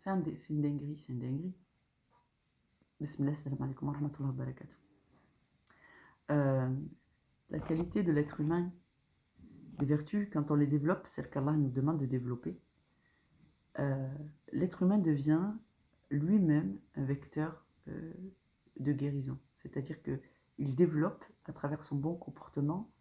c'est une dinguerie, c'est une dinguerie. Bismillah, salam alaikum wa rahmatullahi wa barakatuh. La qualité de l'être humain, les vertus, quand on les développe, celles qu'Allah nous demande de développer, l'être humain devient lui-même un vecteur de guérison. C'est-à-dire qu'il développe, à travers son bon comportement,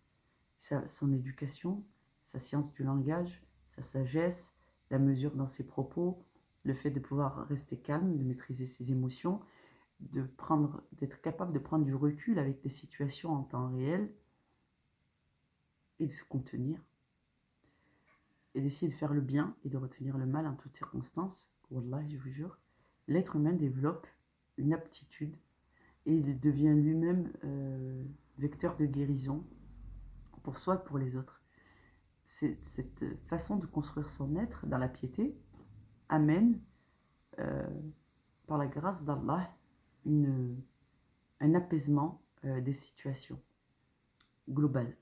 son éducation, sa science du langage, sa sagesse, la mesure dans ses propos, le fait de pouvoir rester calme, de maîtriser ses émotions, d'être capable de prendre du recul avec les situations en temps réel et de se contenir et d'essayer de faire le bien et de retenir le mal en toutes circonstances. Wallah, je vous jure, l'être humain développe une aptitude et il devient lui-même vecteur de guérison pour soi et pour les autres. Cette façon de construire son être dans la piété amène, par la grâce d'Allah, un apaisement des situations globales.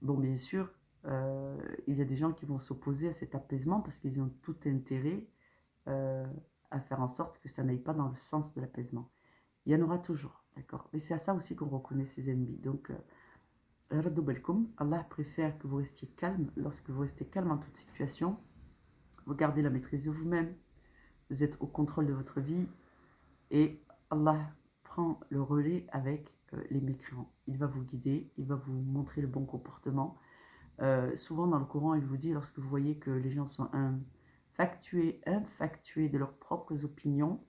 Bon, bien sûr, il y a des gens qui vont s'opposer à cet apaisement parce qu'ils ont tout intérêt à faire en sorte que ça n'aille pas dans le sens de l'apaisement. Il y en aura toujours, d'accord? Mais c'est à ça aussi qu'on reconnaît ses ennemis. Donc, Allah préfère que vous restiez calme. Lorsque vous restez calme en toute situation, vous gardez la maîtrise de vous-même, vous êtes au contrôle de votre vie et Allah prend le relais avec les mécréants. Il va vous guider, il va vous montrer le bon comportement. Souvent dans le Coran, il vous dit, lorsque vous voyez que les gens sont infactués de leurs propres opinions,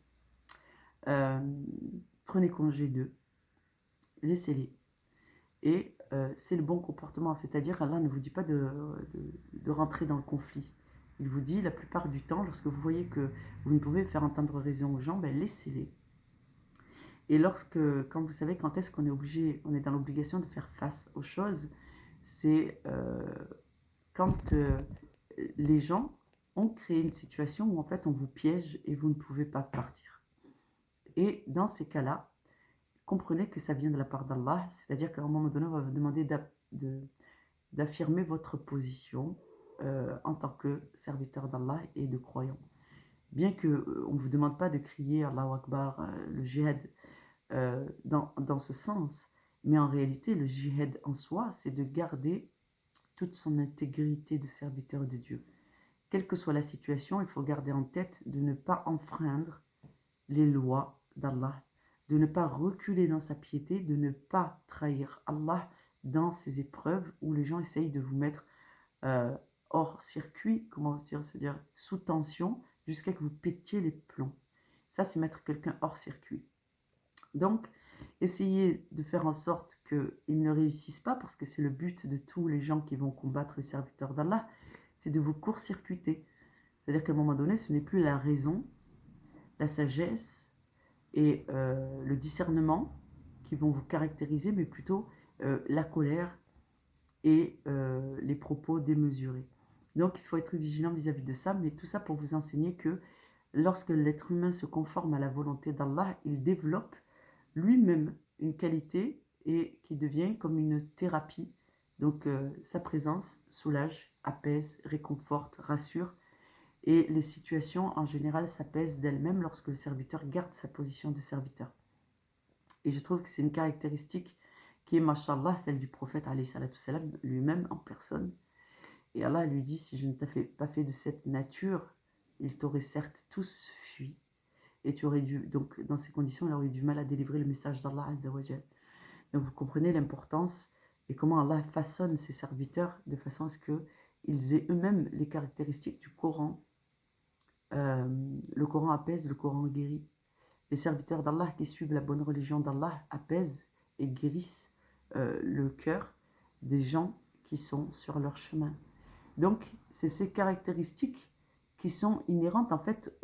prenez congé d'eux, laissez-les. Et c'est le bon comportement, c'est-à-dire Allah ne vous dit pas de rentrer dans le conflit. Il vous dit la plupart du temps, lorsque vous voyez que vous ne pouvez faire entendre raison aux gens, ben laissez-les. Et quand vous savez quand est-ce qu'on est obligé, on est dans l'obligation de faire face aux choses, c'est quand les gens ont créé une situation où en fait on vous piège et vous ne pouvez pas partir. Et dans ces cas-là, comprenez que ça vient de la part d'Allah, c'est-à-dire qu'à un moment donné, on va vous demander d'affirmer votre position en tant que serviteur d'Allah et de croyant. Bien qu'on ne vous demande pas de crier Allahu Akbar, le djihad, dans ce sens, mais en réalité, le djihad en soi, c'est de garder toute son intégrité de serviteur de Dieu. Quelle que soit la situation, il faut garder en tête de ne pas enfreindre les lois d'Allah, de ne pas reculer dans sa piété, de ne pas trahir Allah dans ces épreuves où les gens essayent de vous mettre hors circuit, comment dire, c'est-à-dire sous tension, jusqu'à que vous pétiez les plombs. Ça, c'est mettre quelqu'un hors circuit. Donc, essayez de faire en sorte qu'ils ne réussissent pas, parce que c'est le but de tous les gens qui vont combattre les serviteurs d'Allah, c'est de vous court-circuiter. C'est-à-dire qu'à un moment donné, ce n'est plus la raison, la sagesse et le discernement qui vont vous caractériser, mais plutôt la colère et les propos démesurés. Donc, il faut être vigilant vis-à-vis de ça, mais tout ça pour vous enseigner que lorsque l'être humain se conforme à la volonté d'Allah, il développe lui-même une qualité et qui devient comme une thérapie. Donc sa présence soulage, apaise, réconforte, rassure et les situations en général s'apaisent d'elles-mêmes lorsque le serviteur garde sa position de serviteur. Et je trouve que c'est une caractéristique qui est, mashallah, celle du prophète alayhi salatu salam, lui-même en personne. Et Allah lui dit, si je ne t'avais pas fait de cette nature, ils t'auraient certes tous fui. Et tu aurais dû, donc dans ces conditions, il aurait eu du mal à délivrer le message d'Allah Azza wa Jal. Donc vous comprenez l'importance et comment Allah façonne ses serviteurs de façon à ce qu'ils aient eux-mêmes les caractéristiques du Coran. Le Coran apaise, le Coran guérit. Les serviteurs d'Allah qui suivent la bonne religion d'Allah apaisent et guérissent le cœur des gens qui sont sur leur chemin. Donc c'est ces caractéristiques qui sont inhérentes en fait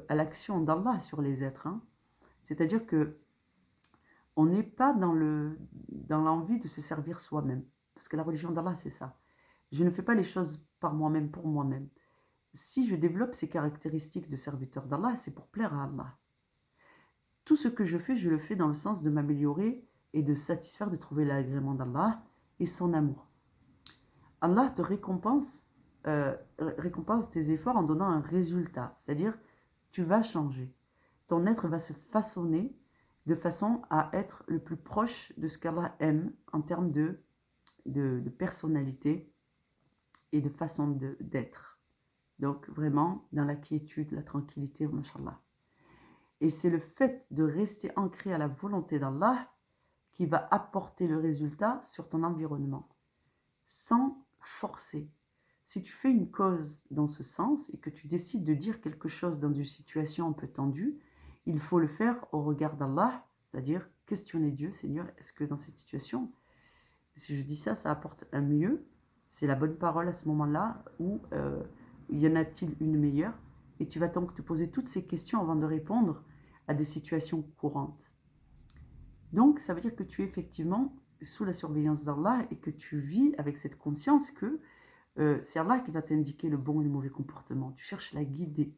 à l'action d'Allah sur les êtres. Hein. C'est-à-dire que on n'est pas dans l'envie de se servir soi-même. Parce que la religion d'Allah, c'est ça. Je ne fais pas les choses par moi-même, pour moi-même. Si je développe ces caractéristiques de serviteur d'Allah, c'est pour plaire à Allah. Tout ce que je le fais dans le sens de m'améliorer et de satisfaire, de trouver l'agrément d'Allah et son amour. Allah te récompense tes efforts en donnant un résultat. C'est-à-dire, tu vas changer. Ton être va se façonner de façon à être le plus proche de ce qu'Allah aime en termes de personnalité et de façon d'être. Donc vraiment dans la quiétude, la tranquillité, mashallah. Et c'est le fait de rester ancré à la volonté d'Allah qui va apporter le résultat sur ton environnement, sans forcer. Si tu fais une cause dans ce sens et que tu décides de dire quelque chose dans une situation un peu tendue, il faut le faire au regard d'Allah, c'est-à-dire questionner Dieu, Seigneur, est-ce que dans cette situation, si je dis ça, ça apporte un mieux, c'est la bonne parole à ce moment-là, ou y en a-t-il une meilleure? Et tu vas donc te poser toutes ces questions avant de répondre à des situations courantes. Donc, ça veut dire que tu es effectivement sous la surveillance d'Allah et que tu vis avec cette conscience que c'est Allah qui va t'indiquer le bon et le mauvais comportement. Tu cherches à la guider.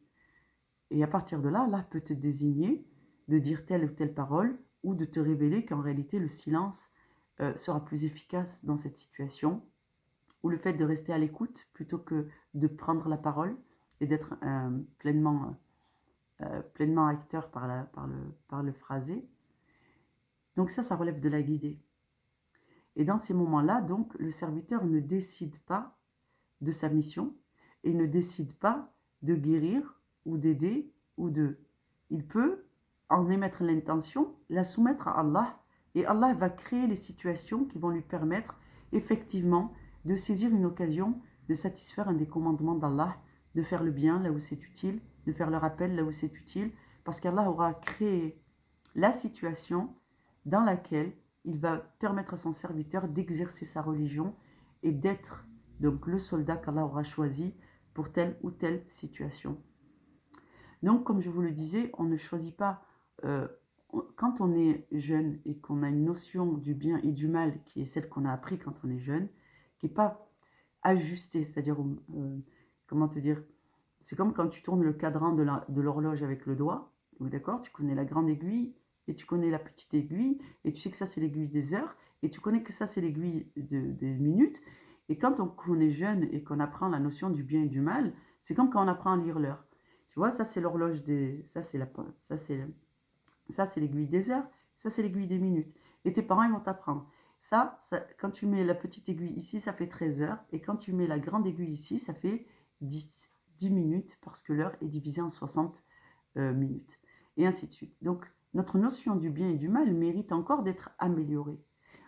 Et à partir de là, Allah peut te désigner de dire telle ou telle parole ou de te révéler qu'en réalité, le silence sera plus efficace dans cette situation, ou le fait de rester à l'écoute plutôt que de prendre la parole et d'être pleinement acteur par le phrasé. Donc ça relève de la guidée. Et dans ces moments-là, donc, le serviteur ne décide pas de sa mission et ne décide pas de guérir ou d'aider ou de... Il peut en émettre l'intention, la soumettre à Allah et Allah va créer les situations qui vont lui permettre effectivement de saisir une occasion de satisfaire un des commandements d'Allah, de faire le bien là où c'est utile, de faire le rappel là où c'est utile, parce qu'Allah aura créé la situation dans laquelle il va permettre à son serviteur d'exercer sa religion et d'être donc le soldat qu'Allah aura choisi pour telle ou telle situation. Donc, comme je vous le disais, on ne choisit pas, quand on est jeune et qu'on a une notion du bien et du mal qui est celle qu'on a appris quand on est jeune, qui n'est pas ajustée, c'est-à-dire, comment te dire, c'est comme quand tu tournes le cadran de l'horloge avec le doigt, d'accord, tu connais la grande aiguille et tu connais la petite aiguille, et tu sais que ça c'est l'aiguille des heures, et tu connais que ça c'est l'aiguille des minutes, et quand on est jeune et qu'on apprend la notion du bien et du mal, c'est comme quand on apprend à lire l'heure. Tu vois, ça c'est l'horloge des... Ça c'est l'aiguille des heures, ça c'est l'aiguille des minutes. Et tes parents ils vont t'apprendre. Ça, quand tu mets la petite aiguille ici, ça fait 13 heures, et quand tu mets la grande aiguille ici, ça fait 10 minutes, parce que l'heure est divisée en 60 minutes. Et ainsi de suite. Donc, notre notion du bien et du mal mérite encore d'être améliorée.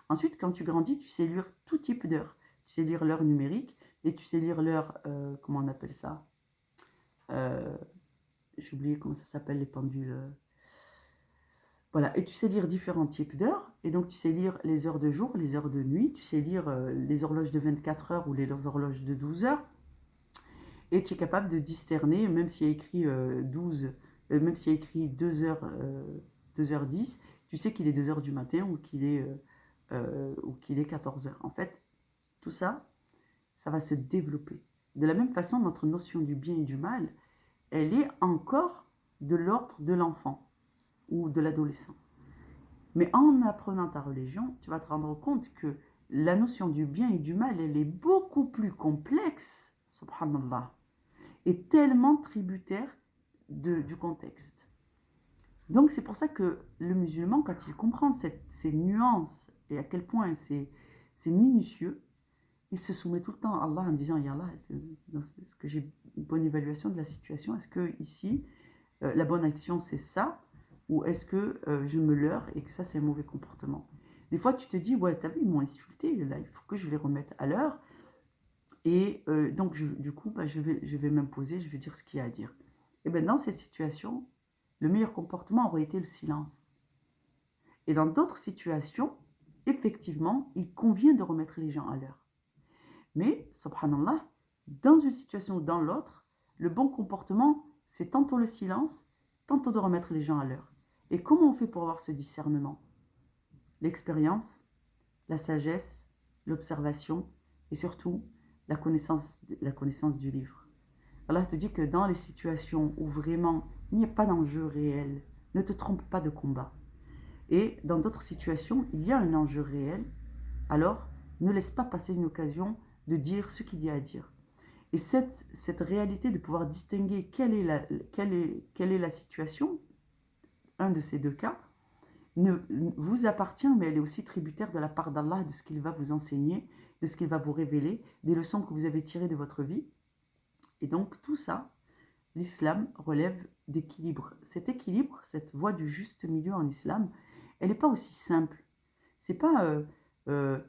Ensuite, quand tu grandis, tu sais lire tout type d'heures. Tu sais lire l'heure numérique et tu sais lire l'heure, comment on appelle ça, j'ai oublié comment ça s'appelle, les pendules. Voilà, et tu sais lire différents types d'heures. Et donc, tu sais lire les heures de jour, les heures de nuit. Tu sais lire les horloges de 24 heures ou les horloges de 12 heures. Et tu es capable de discerner, même s'il y a écrit 12, même s'il y a écrit 2h, 2h10, tu sais qu'il est 2h du matin ou qu'il est 14h. En fait, tout ça, ça va se développer. De la même façon, notre notion du bien et du mal, elle est encore de l'ordre de l'enfant ou de l'adolescent. Mais en apprenant ta religion, tu vas te rendre compte que la notion du bien et du mal, elle est beaucoup plus complexe, subhanallah, et tellement tributaire du contexte. Donc c'est pour ça que le musulman, quand il comprend ces nuances et à quel point c'est minutieux, il se soumet tout le temps à Allah en disant, Ya Allah, est-ce que j'ai une bonne évaluation de la situation? Est-ce que ici, la bonne action c'est ça? Ou est-ce que je me leurre et que ça c'est un mauvais comportement? Des fois tu te dis, ouais, t'as vu, ils m'ont insulté, là, il faut que je les remette à l'heure. Et donc, du coup, je vais m'imposer, je vais dire ce qu'il y a à dire. Et bien, dans cette situation, le meilleur comportement aurait été le silence. Et dans d'autres situations, effectivement, il convient de remettre les gens à l'heure. Mais, subhanallah, dans une situation ou dans l'autre, le bon comportement, c'est tantôt le silence, tantôt de remettre les gens à l'heure. Et comment on fait pour avoir ce discernement? L'expérience, la sagesse, l'observation et surtout la connaissance du livre. Allah te dit que dans les situations où vraiment il n'y a pas d'enjeu réel, ne te trompe pas de combat. Et dans d'autres situations, il y a un enjeu réel, alors ne laisse pas passer une occasion de dire ce qu'il y a à dire. Et cette réalité de pouvoir distinguer quelle est la situation, un de ces deux cas, vous appartient, mais elle est aussi tributaire de la part d'Allah, de ce qu'il va vous enseigner, de ce qu'il va vous révéler, des leçons que vous avez tirées de votre vie. Et donc tout ça, l'islam relève d'équilibre. Cet équilibre, cette voie du juste milieu en islam, elle n'est pas aussi simple. C'est pas,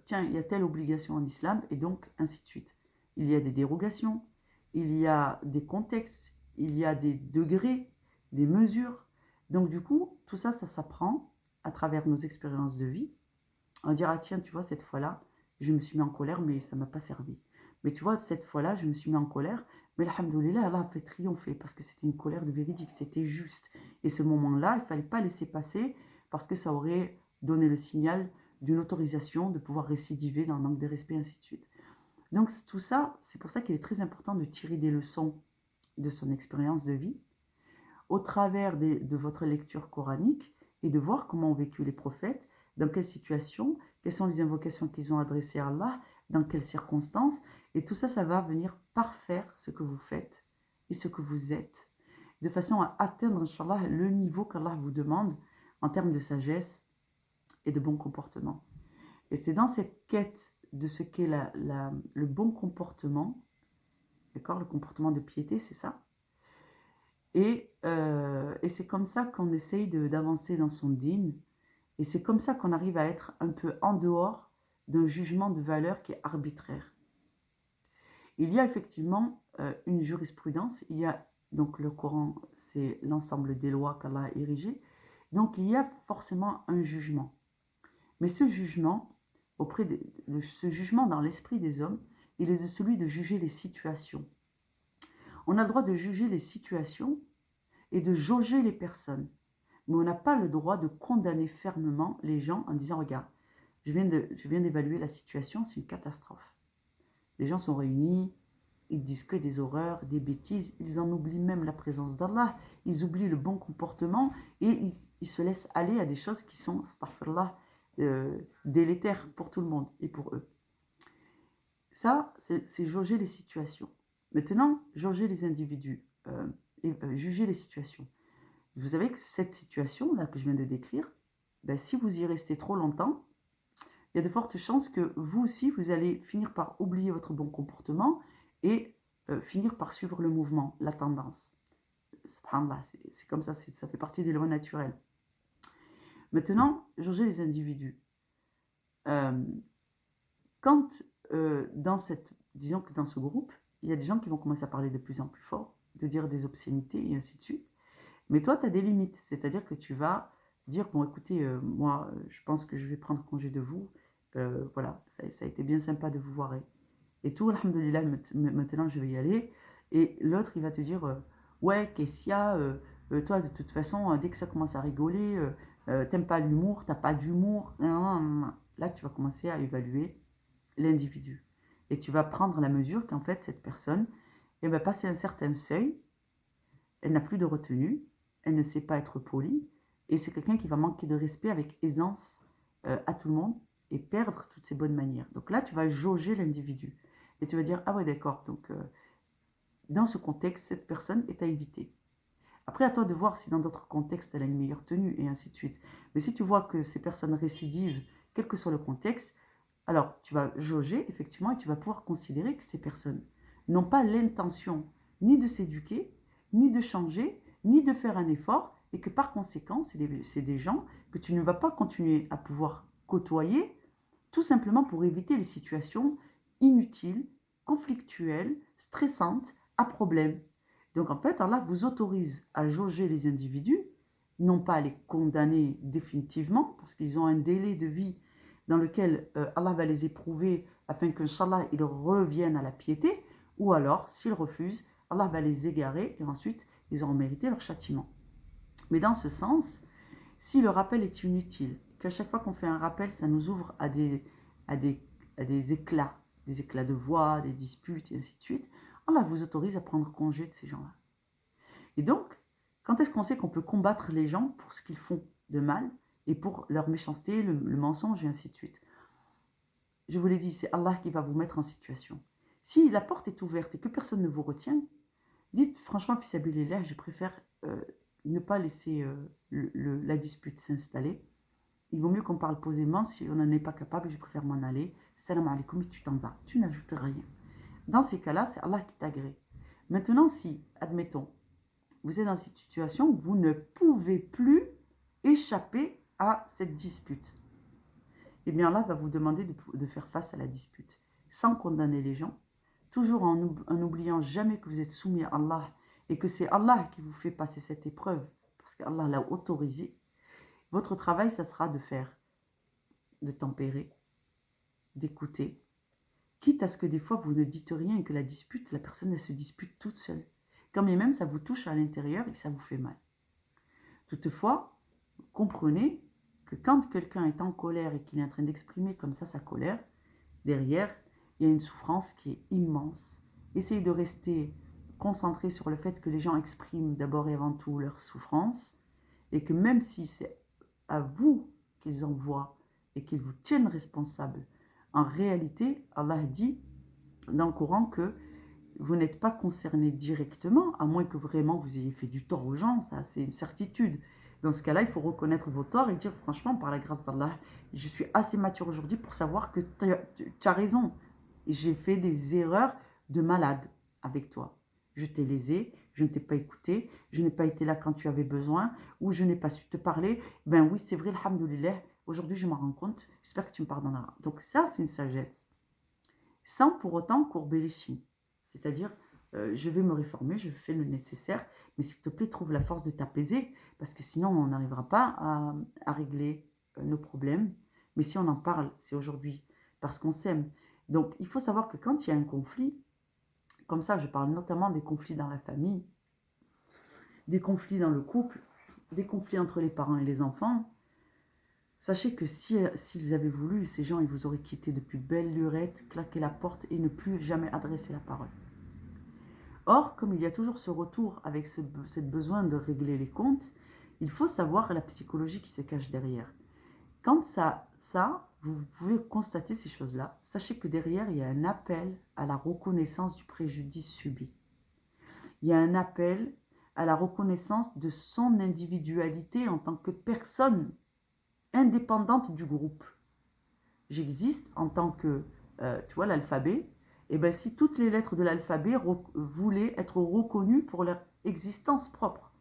tiens, il y a telle obligation en islam, et donc ainsi de suite. Il y a des dérogations, il y a des contextes, il y a des degrés, des mesures. Donc du coup, tout ça, ça s'apprend à travers nos expériences de vie. On dira, tiens, tu vois, cette fois-là, je me suis mis en colère, mais ça ne m'a pas servi. Mais tu vois, cette fois-là, je me suis mis en colère, mais alhamdoulilah, Allah a fait triompher, parce que c'était une colère de véridique, c'était juste. Et ce moment-là, il ne fallait pas laisser passer, parce que ça aurait donné le signal d'une autorisation de pouvoir récidiver dans le manque de respect, ainsi de suite. Donc tout ça, c'est pour ça qu'il est très important de tirer des leçons de son expérience de vie, au travers de votre lecture coranique, et de voir comment ont vécu les prophètes, dans quelles situations, quelles sont les invocations qu'ils ont adressées à Allah, dans quelles circonstances, et tout ça, ça va venir parfaire ce que vous faites et ce que vous êtes, de façon à atteindre, Inch'Allah, le niveau qu'Allah vous demande en termes de sagesse et de bon comportement. Et c'est dans cette quête de ce qu'est le bon comportement, d'accord, le comportement de piété, c'est ça. Et c'est comme ça qu'on essaye d'avancer dans son dîn. Et c'est comme ça qu'on arrive à être un peu en dehors d'un jugement de valeur qui est arbitraire. Il y a effectivement une jurisprudence. Il y a donc le Coran, c'est l'ensemble des lois qu'Allah a érigées. Donc il y a forcément un jugement. Mais ce jugement, ce jugement dans l'esprit des hommes, il est de celui de juger les situations. On a le droit de juger les situations et de jauger les personnes. Mais on n'a pas le droit de condamner fermement les gens en disant « Regarde, je viens d'évaluer la situation, c'est une catastrophe. » Les gens sont réunis, ils disent que des horreurs, des bêtises, ils en oublient même la présence d'Allah, ils oublient le bon comportement et ils se laissent aller à des choses qui sont, astaghfirullah, délétères pour tout le monde et pour eux. Ça, c'est jauger les situations. Maintenant, jauger les individus et juger les situations. Vous savez que cette situation-là que je viens de décrire, ben, si vous y restez trop longtemps, il y a de fortes chances que vous aussi, vous allez finir par oublier votre bon comportement et finir par suivre le mouvement, la tendance. Subhanallah, c'est comme ça, ça fait partie des lois naturelles. Maintenant, jauger les individus. Quand disons que dans ce groupe, il y a des gens qui vont commencer à parler de plus en plus fort, de dire des obscénités et ainsi de suite. Mais toi, tu as des limites, c'est-à-dire que tu vas dire, bon écoutez, moi, je pense que je vais prendre congé de vous, voilà, ça a été bien sympa de vous voir. Et tout, alhamdoulilah, maintenant je vais y aller. Et l'autre, il va te dire, ouais, qu'est-ce qu'il y a, toi, de toute façon, dès que ça commence à rigoler, t'aimes pas l'humour, t'as pas d'humour. Là, tu vas commencer à évaluer l'individu. Et tu vas prendre la mesure qu'en fait, cette personne, elle va passer un certain seuil, elle n'a plus de retenue, elle ne sait pas être polie, et c'est quelqu'un qui va manquer de respect avec aisance à tout le monde et perdre toutes ses bonnes manières. Donc là, tu vas jauger l'individu. Et tu vas dire, ah ouais, d'accord, donc dans ce contexte, cette personne est à éviter. Après, à toi de voir si dans d'autres contextes, elle a une meilleure tenue, et ainsi de suite. Mais si tu vois que ces personnes récidivent, quel que soit le contexte, alors tu vas jauger, effectivement, et tu vas pouvoir considérer que ces personnes n'ont pas l'intention ni de s'éduquer, ni de changer, ni de faire un effort, et que par conséquent, c'est des gens que tu ne vas pas continuer à pouvoir côtoyer, tout simplement pour éviter les situations inutiles, conflictuelles, stressantes, à problème. Donc en fait, Allah vous autorise à jauger les individus, non pas à les condamner définitivement, parce qu'ils ont un délai de vie dans lequel Allah va les éprouver afin qu'Inch'Allah, ils reviennent à la piété, ou alors, s'ils refusent, Allah va les égarer et ensuite, ils auront mérité leur châtiment. Mais dans ce sens, si le rappel est inutile, qu'à chaque fois qu'on fait un rappel, ça nous ouvre à des éclats de voix, des disputes et ainsi de suite, Allah vous autorise à prendre congé de ces gens-là. Et donc, quand est-ce qu'on sait qu'on peut combattre les gens pour ce qu'ils font de mal et pour leur méchanceté, le mensonge et ainsi de suite? Je vous l'ai dit, c'est Allah qui va vous mettre en situation. Si la porte est ouverte et que personne ne vous retient, dites franchement, fisabilillah, je préfère ne pas laisser la dispute s'installer. Il vaut mieux qu'on parle posément. Si on n'en est pas capable, je préfère m'en aller. Salam alaikum et tu t'en vas. Tu n'ajoutes rien. Dans ces cas-là, c'est Allah qui t'agrée. Maintenant, si, admettons, vous êtes dans cette situation où vous ne pouvez plus échapper à cette dispute, eh bien Allah va vous demander de faire face à la dispute, sans condamner les gens, toujours en n'oubliant jamais que vous êtes soumis à Allah et que c'est Allah qui vous fait passer cette épreuve, parce qu'Allah l'a autorisé. Votre travail, ça sera de tempérer, d'écouter, quitte à ce que des fois vous ne dites rien et que la dispute, la personne elle se dispute toute seule. Quand bien même ça vous touche à l'intérieur et ça vous fait mal. Toutefois, comprenez que quand quelqu'un est en colère et qu'il est en train d'exprimer comme ça sa colère, derrière, il y a une souffrance qui est immense. Essayez de rester concentré sur le fait que les gens expriment d'abord et avant tout leur souffrance et que même si c'est à vous qu'ils envoient et qu'ils vous tiennent responsable, en réalité, Allah dit dans le Coran que vous n'êtes pas concerné directement, à moins que vraiment vous ayez fait du tort aux gens, ça c'est une certitude. Dans ce cas-là, il faut reconnaître vos torts et dire franchement, par la grâce d'Allah, je suis assez mature aujourd'hui pour savoir que tu as raison. J'ai fait des erreurs de malade avec toi. Je t'ai lésé, je ne t'ai pas écouté, je n'ai pas été là quand tu avais besoin, ou je n'ai pas su te parler. Ben oui, c'est vrai, alhamdoulilah, aujourd'hui je m'en rends compte, j'espère que tu me pardonneras. Donc ça, c'est une sagesse. Sans pour autant courber les chines. C'est-à-dire, je vais me réformer, je fais le nécessaire, mais s'il te plaît, trouve la force de t'apaiser, parce que sinon, on n'arrivera pas à régler nos problèmes. Mais si on en parle, c'est aujourd'hui, parce qu'on s'aime. Donc, il faut savoir que quand il y a un conflit, comme ça, je parle notamment des conflits dans la famille, des conflits dans le couple, des conflits entre les parents et les enfants, sachez que s'ils avaient voulu, ces gens, ils vous auraient quitté depuis belle lurette, claqué la porte et ne plus jamais adresser la parole. Or, comme il y a toujours ce retour avec ce besoin de régler les comptes, il faut savoir la psychologie qui se cache derrière. Quand vous pouvez constater ces choses-là, sachez que derrière, il y a un appel à la reconnaissance du préjudice subi. Il y a un appel à la reconnaissance de son individualité en tant que personne indépendante du groupe. J'existe en tant que, tu vois, l'alphabet. Et bien, si toutes les lettres de l'alphabet voulaient être reconnues pour leur existence propre.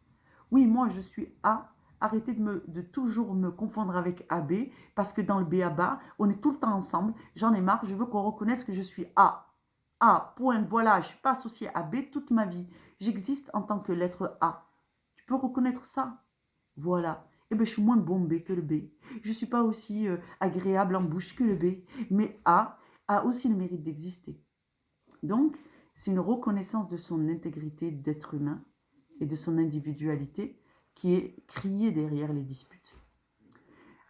Oui, moi, je suis A. Arrêtez de toujours me confondre avec AB, parce que dans le B.A.B.A., on est tout le temps ensemble. J'en ai marre, je veux qu'on reconnaisse que je suis A. A, point, voilà, je ne suis pas associée à B toute ma vie. J'existe en tant que lettre A. Tu peux reconnaître ça? Voilà. Eh bien, je suis moins bombée que le B. Je ne suis pas aussi agréable en bouche que le B. Mais A aussi le mérite d'exister. Donc, c'est une reconnaissance de son intégrité d'être humain et de son individualité qui est criée derrière les disputes.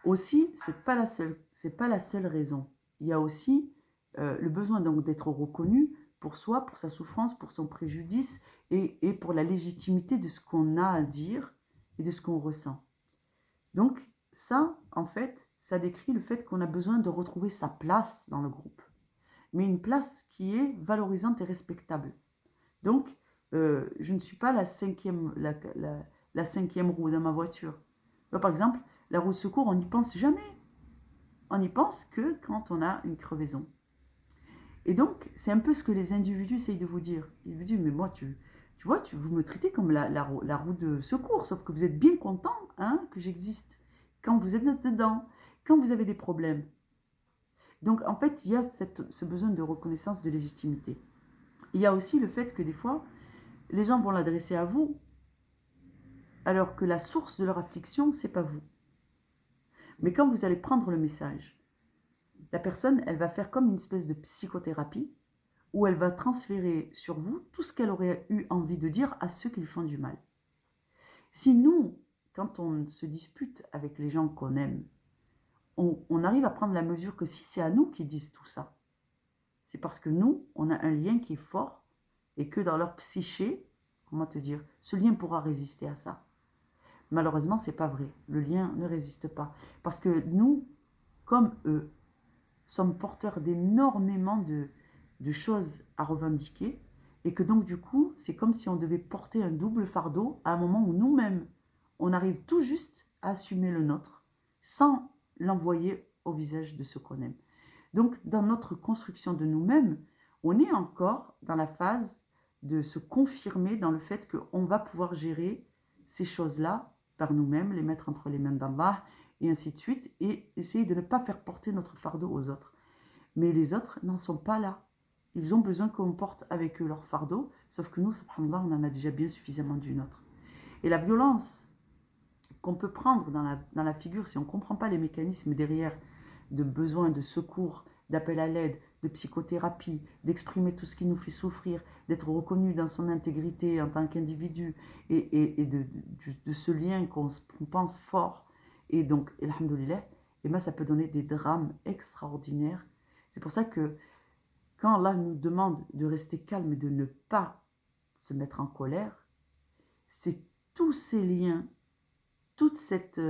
Aussi, ce n'est pas la seule raison. Il y a aussi le besoin donc d'être reconnu pour soi, pour sa souffrance, pour son préjudice et pour la légitimité de ce qu'on a à dire et de ce qu'on ressent. Donc ça, en fait, ça décrit le fait qu'on a besoin de retrouver sa place dans le groupe, mais une place qui est valorisante et respectable. Donc, je ne suis pas la cinquième roue dans ma voiture. Par exemple, la roue de secours, on n'y pense jamais. On n'y pense que quand on a une crevaison. Et donc, c'est un peu ce que les individus essayent de vous dire. Ils vous disent, mais moi, tu vois, vous me traitez comme la roue de secours, sauf que vous êtes bien content que j'existe quand vous êtes dedans, quand vous avez des problèmes. Donc, en fait, il y a ce besoin de reconnaissance, de légitimité. Il y a aussi le fait que des fois, les gens vont l'adresser à vous, alors que la source de leur affliction, c'est pas vous. Mais quand vous allez prendre le message, la personne, elle va faire comme une espèce de psychothérapie, où elle va transférer sur vous tout ce qu'elle aurait eu envie de dire à ceux qui lui font du mal. Si nous, quand on se dispute avec les gens qu'on aime, on arrive à prendre la mesure que si c'est à nous qu'ils disent tout ça, c'est parce que nous, on a un lien qui est fort et que dans leur psyché, comment te dire, ce lien pourra résister à ça. Malheureusement, c'est pas vrai. Le lien ne résiste pas. Parce que nous, comme eux, sommes porteurs d'énormément de choses à revendiquer, et que donc du coup, c'est comme si on devait porter un double fardeau à un moment où nous-mêmes, on arrive tout juste à assumer le nôtre, sans l'envoyer au visage de ce qu'on aime. Donc, dans notre construction de nous-mêmes, on est encore dans la phase de se confirmer dans le fait qu'on va pouvoir gérer ces choses-là par nous-mêmes, les mettre entre les mains d'Allah, et ainsi de suite, et essayer de ne pas faire porter notre fardeau aux autres. Mais les autres n'en sont pas là. Ils ont besoin qu'on porte avec eux leur fardeau, sauf que nous, subhanallah, on en a déjà bien suffisamment du nôtre. Et la violence qu'on peut prendre dans la figure, si on ne comprend pas les mécanismes derrière de besoin de secours, d'appel à l'aide, de psychothérapie, d'exprimer tout ce qui nous fait souffrir, d'être reconnu dans son intégrité en tant qu'individu et de ce lien qu'on pense fort. Et donc, alhamdoulilah, et ben, ça peut donner des drames extraordinaires. C'est pour ça que quand Allah nous demande de rester calme et de ne pas se mettre en colère, c'est tous ces liens, toute cette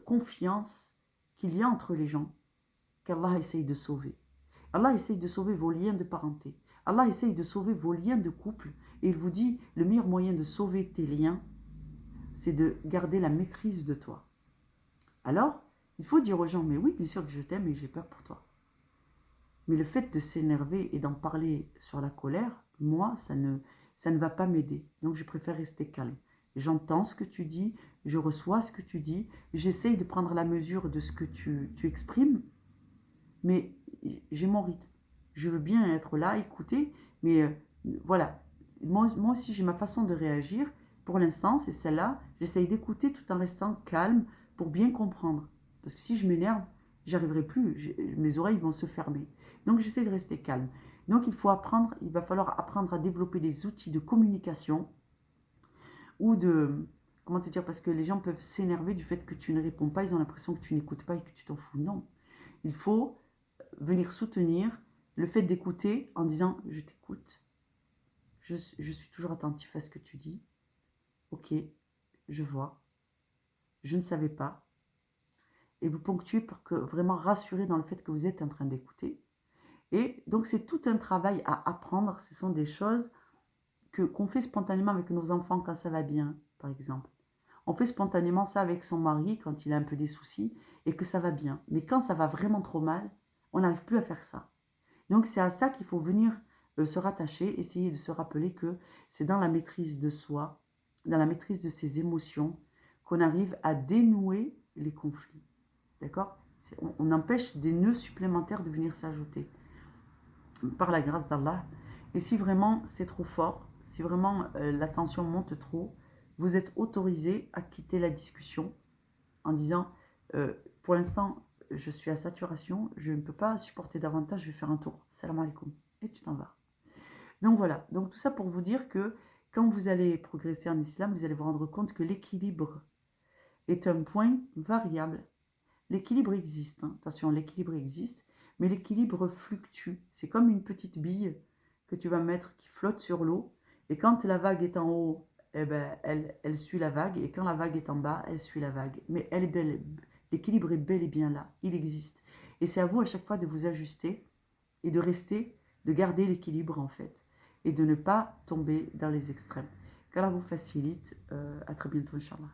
confiance qu'il y a entre les gens qu'Allah essaye de sauver. Allah essaye de sauver vos liens de parenté. Allah essaye de sauver vos liens de couple. Et il vous dit, le meilleur moyen de sauver tes liens, c'est de garder la maîtrise de toi. Alors, il faut dire aux gens, mais oui, bien sûr que je t'aime et j'ai peur pour toi. Mais le fait de s'énerver et d'en parler sur la colère, moi, ça ne va pas m'aider. Donc, je préfère rester calme. J'entends ce que tu dis, je reçois ce que tu dis, j'essaye de prendre la mesure de ce que tu exprimes, mais j'ai mon rythme. Je veux bien être là, écouter, mais voilà. Moi aussi, j'ai ma façon de réagir. Pour l'instant, c'est celle-là. J'essaye d'écouter tout en restant calme pour bien comprendre. Parce que si je m'énerve, j'arriverai plus. Mes oreilles vont se fermer. Donc, j'essaie de rester calme. Donc, il va falloir apprendre à développer des outils de communication ou de... Comment te dire? Parce que les gens peuvent s'énerver du fait que tu ne réponds pas. Ils ont l'impression que tu n'écoutes pas et que tu t'en fous. Non. Il faut venir soutenir le fait d'écouter en disant je t'écoute, je suis toujours attentif à ce que tu dis, ok, je vois, je ne savais pas, et vous ponctuez pour que vraiment rassurer dans le fait que vous êtes en train d'écouter. Et donc c'est tout un travail à apprendre, ce sont des choses qu'on fait spontanément avec nos enfants quand ça va bien, par exemple. On fait spontanément ça avec son mari quand il a un peu des soucis et que ça va bien. Mais quand ça va vraiment trop mal, on n'arrive plus à faire ça. Donc c'est à ça qu'il faut venir se rattacher, essayer de se rappeler que c'est dans la maîtrise de soi, dans la maîtrise de ses émotions, qu'on arrive à dénouer les conflits. D'accord? On empêche des nœuds supplémentaires de venir s'ajouter par la grâce d'Allah. Et si vraiment c'est trop fort, si vraiment la tension monte trop, vous êtes autorisé à quitter la discussion en disant pour l'instant je suis à saturation, je ne peux pas supporter davantage, je vais faire un tour. Salam alaikum. Et tu t'en vas. Donc voilà, donc tout ça pour vous dire que quand vous allez progresser en islam, vous allez vous rendre compte que l'équilibre est un point variable. L'équilibre existe, hein. Attention, l'équilibre existe, mais l'équilibre fluctue. C'est comme une petite bille que tu vas mettre qui flotte sur l'eau, et quand la vague est en haut, eh ben, elle suit la vague, et quand la vague est en bas, elle suit la vague. Mais elle est belle, l'équilibre est bel et bien là, il existe. Et c'est à vous à chaque fois de vous ajuster et de rester, de garder l'équilibre en fait, et de ne pas tomber dans les extrêmes. Qu'Allah vous facilite. À très bientôt, Inch'Allah.